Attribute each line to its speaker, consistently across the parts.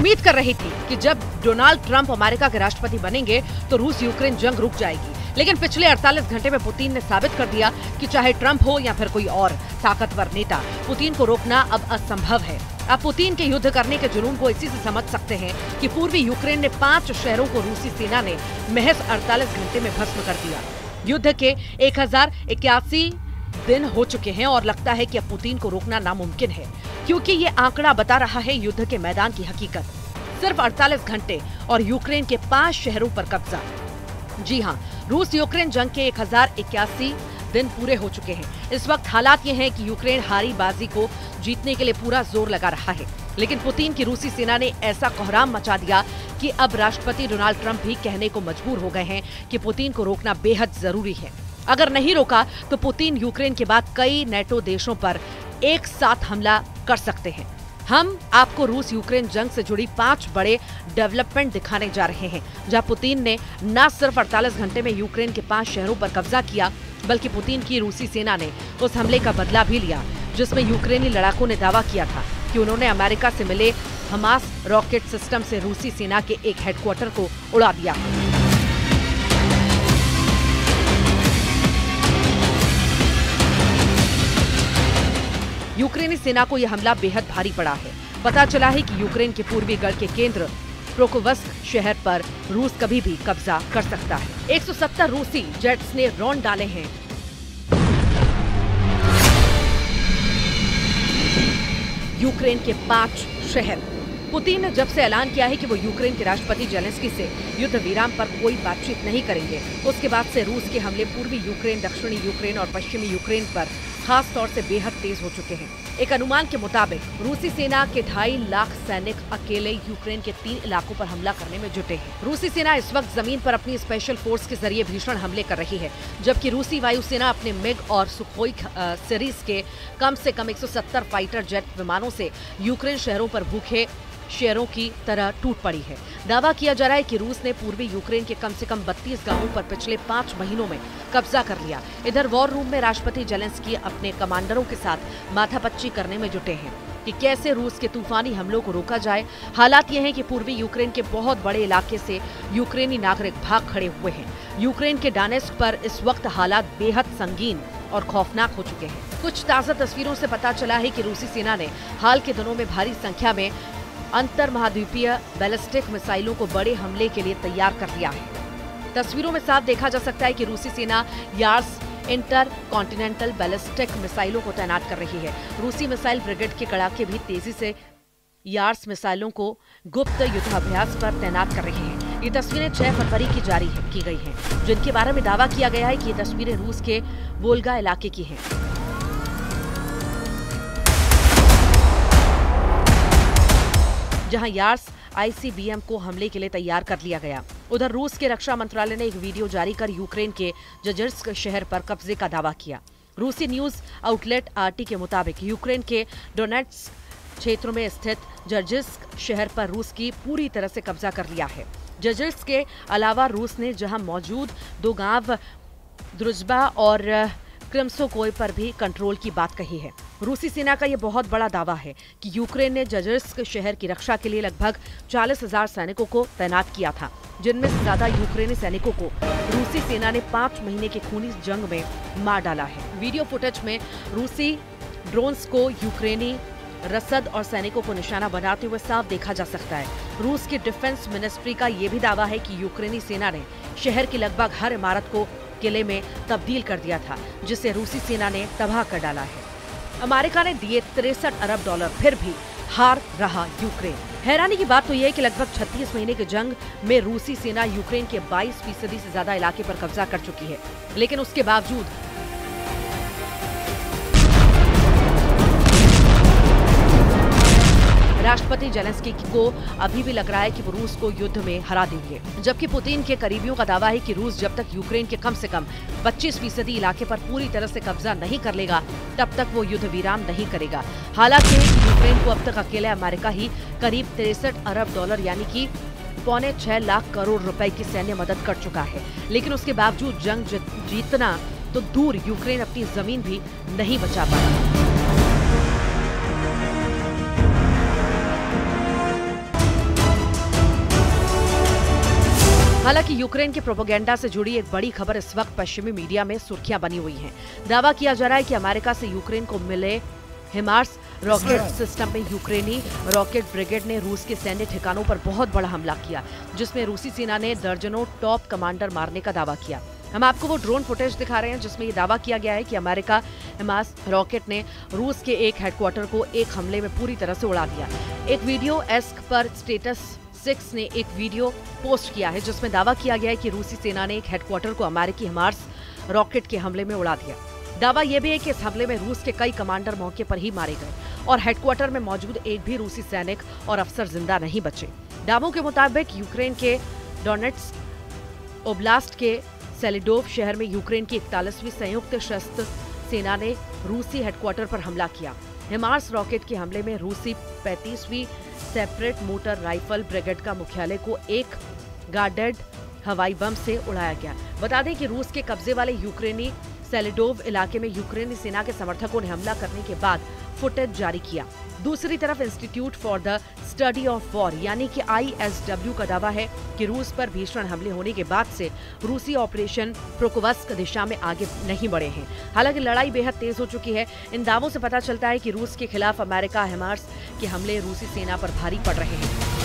Speaker 1: उम्मीद कर रही थी कि जब डोनाल्ड ट्रंप अमेरिका के राष्ट्रपति बनेंगे तो रूस यूक्रेन जंग रुक जाएगी, लेकिन पिछले 48 घंटे में पुतिन ने साबित कर दिया कि चाहे ट्रंप हो या फिर कोई और ताकतवर नेता, पुतिन को रोकना अब असंभव है। अब पुतिन के युद्ध करने के जुनून को इसी से समझ सकते हैं कि पूर्वी यूक्रेन ने 5 शहरों को रूसी सेना ने महज 48 घंटे में भस्म कर दिया। युद्ध के 1081 दिन हो चुके हैं और लगता है कि अब पुतिन को रोकना नामुमकिन है, क्योंकि ये आंकड़ा बता रहा है युद्ध के मैदान की हकीकत। सिर्फ 48 घंटे और यूक्रेन के 5 शहरों पर कब्जा। जी हाँ, रूस यूक्रेन जंग के 1081 दिन पूरे हो चुके हैं। इस वक्त हालात ये हैं कि यूक्रेन हारी बाजी को जीतने के लिए पूरा जोर लगा रहा है, लेकिन पुतिन की रूसी सेना ने ऐसा कोहराम मचा दिया कि अब राष्ट्रपति डोनाल्ड ट्रंप भी कहने को मजबूर हो गए हैं कि पुतिन को रोकना बेहद जरूरी है। अगर नहीं रोका तो पुतिन यूक्रेन के बाद कई नेटो देशों पर एक साथ हमला कर सकते हैं। हम आपको रूस यूक्रेन जंग से जुड़ी 5 बड़े डेवलपमेंट दिखाने जा रहे हैं, जहां पुतिन ने न सिर्फ 48 घंटे में यूक्रेन के 5 शहरों पर कब्जा किया, बल्कि पुतिन की रूसी सेना ने उस हमले का बदला भी लिया जिसमें यूक्रेनी लड़ाकों ने दावा किया था कि उन्होंने अमेरिका से मिले हमास रॉकेट सिस्टम से रूसी सेना के एक हेडक्वार्टर को उड़ा दिया। यूक्रेनी सेना को यह हमला बेहद भारी पड़ा है। पता चला है कि यूक्रेन के पूर्वी गढ़ के केंद्र प्रोकोवस्क शहर पर रूस कभी भी कब्जा कर सकता है। 170 रूसी जेट्स ने रौंद डाले हैं यूक्रेन के 5 शहर। पुतिन ने जब से ऐलान किया है कि वो यूक्रेन के राष्ट्रपति जेलेंस्की से युद्ध विराम पर कोई बातचीत नहीं करेंगे, उसके बाद से रूस के हमले पूर्वी यूक्रेन, दक्षिणी यूक्रेन और पश्चिमी यूक्रेन पर खास तौर से बेहद तेज हो चुके हैं। एक अनुमान के मुताबिक रूसी सेना के 2.5 लाख सैनिक अकेले यूक्रेन के 3 इलाकों पर हमला करने में जुटे हैं। रूसी सेना इस वक्त जमीन पर अपनी स्पेशल फोर्स के जरिए भीषण हमले कर रही है, जबकि रूसी वायुसेना अपने मिग और सुखोई सीरीज के कम से कम 170 फाइटर जेट विमानों से यूक्रेन शहरों पर भूखे शेरों की तरह टूट पड़ी है। दावा किया जा रहा है कि रूस ने पूर्वी यूक्रेन के कम से कम 32 गांवों पर पिछले 5 महीनों में कब्जा कर लिया। इधर वॉर रूम में राष्ट्रपति जेलेंस्की अपने कमांडरों के साथ माथापच्ची करने में जुटे हैं कि कैसे रूस के तूफानी हमलों को रोका जाए। हालात ये हैं कि पूर्वी यूक्रेन के बहुत बड़े इलाके से यूक्रेनी नागरिक भाग खड़े हुए हैं। यूक्रेन के डोनेट्स्क पर इस वक्त हालात बेहद संगीन और खौफनाक हो चुके हैं। कुछ ताज़ा तस्वीरों से पता चला है कि रूसी सेना ने हाल के दिनों में भारी संख्या में अंतर महाद्वीपीय बैलिस्टिक मिसाइलों को बड़े हमले के लिए तैयार कर लिया है। तस्वीरों में साफ देखा जा सकता है कि रूसी सेना यार्स इंटर कॉन्टिनेंटल बैलिस्टिक मिसाइलों को तैनात कर रही है। रूसी मिसाइल ब्रिगेड के कड़ाके भी तेजी से यार्स मिसाइलों को गुप्त युद्धाभ्यास पर तैनात कर रहे हैं। ये तस्वीरें 6 फरवरी की जारी की गई हैं, जिनके बारे में दावा किया गया है कि ये तस्वीरें रूस के वोल्गा इलाके की हैं। जहां यार्स आईसीबीएम को हमले के लिए तैयार कर लिया गया। उधर रूस के रक्षा मंत्रालय ने एक वीडियो जारी कर यूक्रेन के जजर्स्क शहर पर कब्जे का दावा किया। रूसी न्यूज आउटलेट आरटी के मुताबिक यूक्रेन के डोनेट्स्क क्षेत्रों में स्थित जजर्स्क शहर पर रूस की पूरी तरह से कब्जा कर लिया है। जजर्स्क के अलावा रूस ने जहां मौजूद 2 गांव द्रुजबा और क्रिम्सोकोय पर भी कंट्रोल की बात कही है। रूसी सेना का यह बहुत बड़ा दावा है कि यूक्रेन ने जजर्स्क शहर की रक्षा के लिए लगभग 40,000 सैनिकों को तैनात किया था, जिनमें से ज्यादा यूक्रेनी सैनिकों को रूसी सेना ने 5 महीने की खूनी जंग में मार डाला है। वीडियो फुटेज में रूसी ड्रोन्स को यूक्रेनी रसद और सैनिकों को निशाना बनाते हुए साफ देखा जा सकता है। रूस की डिफेंस मिनिस्ट्री का यह भी दावा है कि यूक्रेनी सेना ने शहर की लगभग हर इमारत को किले में तब्दील कर दिया था, जिसे रूसी सेना ने तबाह कर डाला है। अमेरिका ने दिए $63 अरब, फिर भी हार रहा यूक्रेन। हैरानी की बात तो यह है कि लगभग 36 महीने के जंग में रूसी सेना यूक्रेन के 22% से ज्यादा इलाके पर कब्जा कर चुकी है, लेकिन उसके बावजूद राष्ट्रपति जेलेंस्की को अभी भी लग रहा है कि वो रूस को युद्ध में हरा देंगे, जबकि पुतिन के करीबियों का दावा है कि रूस जब तक यूक्रेन के कम से कम 25% इलाके पर पूरी तरह से कब्जा नहीं कर लेगा, तब तक वो युद्ध विराम नहीं करेगा। हालांकि यूक्रेन को अब तक अकेले अमेरिका ही करीब $63 अरब यानी कि $6.25 लाख करोड़ रुपए की सैन्य मदद कर चुका है, लेकिन उसके बावजूद जंग जीतना तो दूर, यूक्रेन अपनी जमीन भी नहीं बचा पाया। हालांकि यूक्रेन के प्रोपेगेंडा से जुड़ी एक बड़ी खबर इस वक्त पश्चिमी मीडिया में सुर्खियां बनी हुई है। दावा किया जा रहा है कि अमेरिका से यूक्रेन को मिले हिमार्स रॉकेट सिस्टम में यूक्रेनी रॉकेट ब्रिगेड ने रूस के सैन्य ठिकानों पर बहुत बड़ा हमला किया, जिसमें रूसी सेना ने दर्जनों टॉप कमांडर मारने का दावा किया। हम आपको वो ड्रोन फुटेज दिखा रहे हैं जिसमें ये दावा किया गया है कि अमेरिका हिमार्स रॉकेट ने रूस के एक हेडक्वार्टर को एक हमले में पूरी तरह से उड़ा दिया। एक वीडियो एस्क पर स्टेटस 6 ने एक वीडियो पोस्ट किया है जिसमें दावा किया गया है कि रूसी सेना ने एक हेडक्वार्टर को अमेरिकी हिमार्स रॉकेट के हमले में उड़ा दिया। दावा यह भी है कि इस हमले में रूस के कई कमांडर मौके पर ही मारे गए और हेडक्वार्टर में मौजूद एक भी रूसी सैनिक और अफसर जिंदा नहीं बचे। दावों के मुताबिक यूक्रेन के डोनेट्स्क ओब्लास्ट के सेलिडोव शहर में यूक्रेन की 41वीं संयुक्त सशस्त्र सेना ने रूसी हेडक्वार्टर पर हमला किया। हिमार्स रॉकेट के हमले में रूसी 35वीं सेपरेट मोटर राइफल ब्रिगेड का मुख्यालय को एक गार्डेड हवाई बम से उड़ाया गया। बता दें कि रूस के कब्जे वाले यूक्रेनी सेलिडोव इलाके में यूक्रेनी सेना के समर्थकों ने हमला करने के बाद फुटेज जारी किया। दूसरी तरफ institute for the study of war यानी कि ISW का दावा है कि रूस पर भीषण हमले होने के बाद से रूसी ऑपरेशन प्रोकोवस्क दिशा में आगे नहीं बढ़े हैं। हालांकि लड़ाई बेहद तेज हो चुकी है। इन दावों से पता चलता है कि रूस के खिलाफ अमेरिका हिमार्स के हमले रूसी सेना पर भारी पड़ रहे हैं।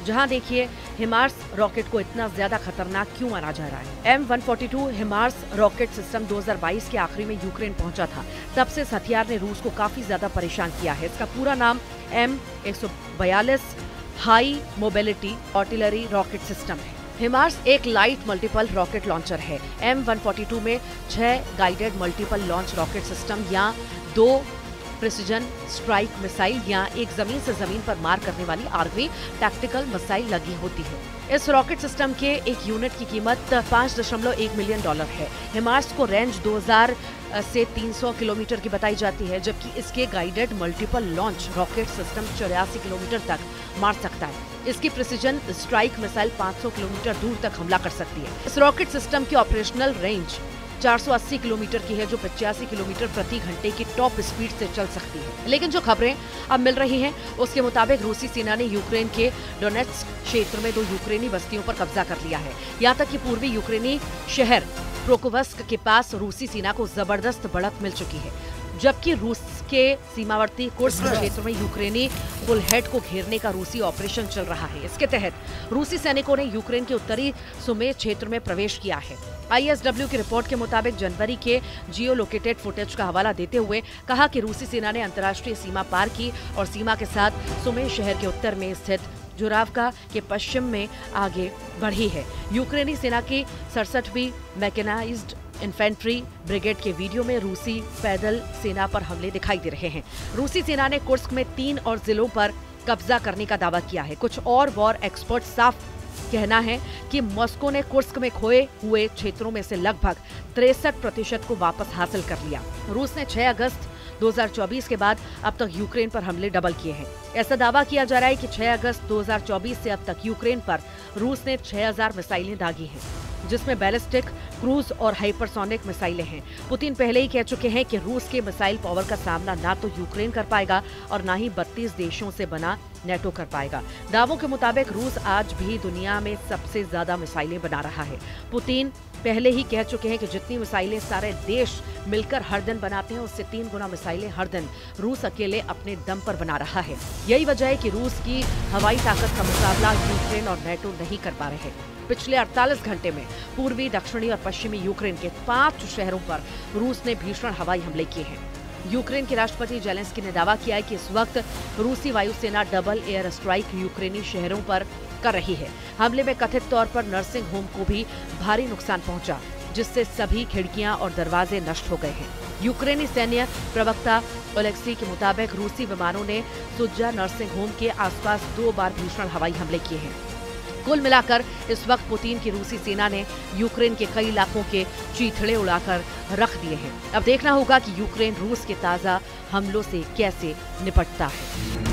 Speaker 1: जहां देखिए हिमार्स रॉकेट को इतना ज्यादा खतरनाक क्यों माना जा रहा है। M142 हिमार्स रॉकेट सिस्टम 2022 के आखिरी में यूक्रेन पहुंचा था। तब से इस हथियार ने रूस को काफी ज्यादा परेशान किया है। इसका पूरा नाम M142 high mobility artillery rocket system है। हिमार्स एक लाइट मल्टीपल रॉकेट लॉन्चर है। M142 में 6 guided multiple launch rocket system या 2 प्रिसिजन स्ट्राइक मिसाइल या एक जमीन से जमीन पर मार करने वाली आर्मी टैक्टिकल मिसाइल लगी होती है। इस रॉकेट सिस्टम के एक यूनिट की कीमत $5.1 मिलियन है। हिमार्स को रेंज 2000 से 300 किलोमीटर की बताई जाती है, जबकि इसके guided multiple launch rocket system 84 kilometre तक मार सकता है। इसकी प्रिसिजन स्ट्राइक मिसाइल 500 किलोमीटर दूर तक हमला कर सकती है। इस रॉकेट सिस्टम की ऑपरेशनल रेंज 480 किलोमीटर की है, जो 85 किलोमीटर प्रति घंटे की टॉप स्पीड से चल सकती है। लेकिन जो खबरें अब मिल रही हैं, उसके मुताबिक रूसी सेना ने यूक्रेन के डोनेट्स्क क्षेत्र में 2 यूक्रेनी बस्तियों पर कब्जा कर लिया है। यहाँ तक कि पूर्वी यूक्रेनी शहर प्रोकोवस्क के पास रूसी सेना को जबरदस्त बढ़त मिल चुकी है, जबकि रूस के सीमावर्ती कुर्स्क क्षेत्र में यूक्रेनी बुलहेड को घेरने का रूसी ऑपरेशन चल रहा है। इसके तहत रूसी सैनिकों ने यूक्रेन के उत्तरी सुमे क्षेत्र में प्रवेश किया है। ISW की रिपोर्ट के मुताबिक जनवरी के जियो लोकेटेड फुटेज का हवाला देते हुए कहा कि रूसी सेना ने अंतर्राष्ट्रीय सीमा पार की और सीमा के साथ सुमे शहर के उत्तर में स्थित जुरावका के पश्चिम में आगे बढ़ी है। यूक्रेनी सेना की 67वीं मैकेनाइज्ड इन्फेंट्री ब्रिगेड के वीडियो में रूसी पैदल सेना पर हमले दिखाई दे रहे हैं। रूसी सेना ने कुर्स्क में 3 और जिलों पर कब्जा करने का दावा किया है। कुछ और वॉर एक्सपर्ट साफ कहना है कि मॉस्को ने कुर्स्क में खोए हुए क्षेत्रों में से लगभग 63% को वापस हासिल कर लिया। रूस ने 6 अगस्त 2024 के बाद अब तक यूक्रेन पर हमले डबल किए हैं। ऐसा दावा किया जा रहा है कि 6 अगस्त 2024 से अब तक यूक्रेन पर रूस ने 6000 मिसाइलें दागी हैं, जिसमें बैलिस्टिक, क्रूज और हाइपरसोनिक मिसाइलें हैं। पुतिन पहले ही कह चुके हैं कि रूस के मिसाइल पावर का सामना ना तो यूक्रेन कर पाएगा और ना ही 32 देशों से बना नेटो कर पाएगा। दावों के मुताबिक रूस आज भी दुनिया में सबसे ज्यादा मिसाइलें बना रहा है। पुतिन पहले ही कह चुके हैं कि जितनी मिसाइलें सारे देश मिलकर हर दिन बनाते हैं, उससे 3 गुना मिसाइलें हर दिन रूस अकेले अपने दम पर बना रहा है। यही वजह है कि रूस की हवाई ताकत का मुकाबला यूक्रेन और नेटो नहीं कर पा रहे। पिछले 48 घंटे में पूर्वी, दक्षिणी और पश्चिमी यूक्रेन के 5 शहरों पर रूस ने भीषण हवाई हमले किए हैं। यूक्रेन के राष्ट्रपति जेलेंस्की ने दावा किया है कि इस वक्त रूसी वायुसेना डबल एयर स्ट्राइक यूक्रेनी शहरों पर कर रही है। हमले में कथित तौर पर नर्सिंग होम को भी भारी नुकसान पहुंचा, जिससे सभी खिड़कियां और दरवाजे नष्ट हो गए हैं। यूक्रेनी सैन्य प्रवक्ता ओलेक्सी के मुताबिक रूसी विमानों ने सुज्जा नर्सिंग होम के आसपास 2 बार भीषण हवाई हमले किए हैं। कुल मिलाकर इस वक्त पुतिन की रूसी सेना ने यूक्रेन के कई इलाकों के चीथड़े उड़ाकर रख दिए हैं। अब देखना होगा कि यूक्रेन रूस के ताजा हमलों से कैसे निपटता है।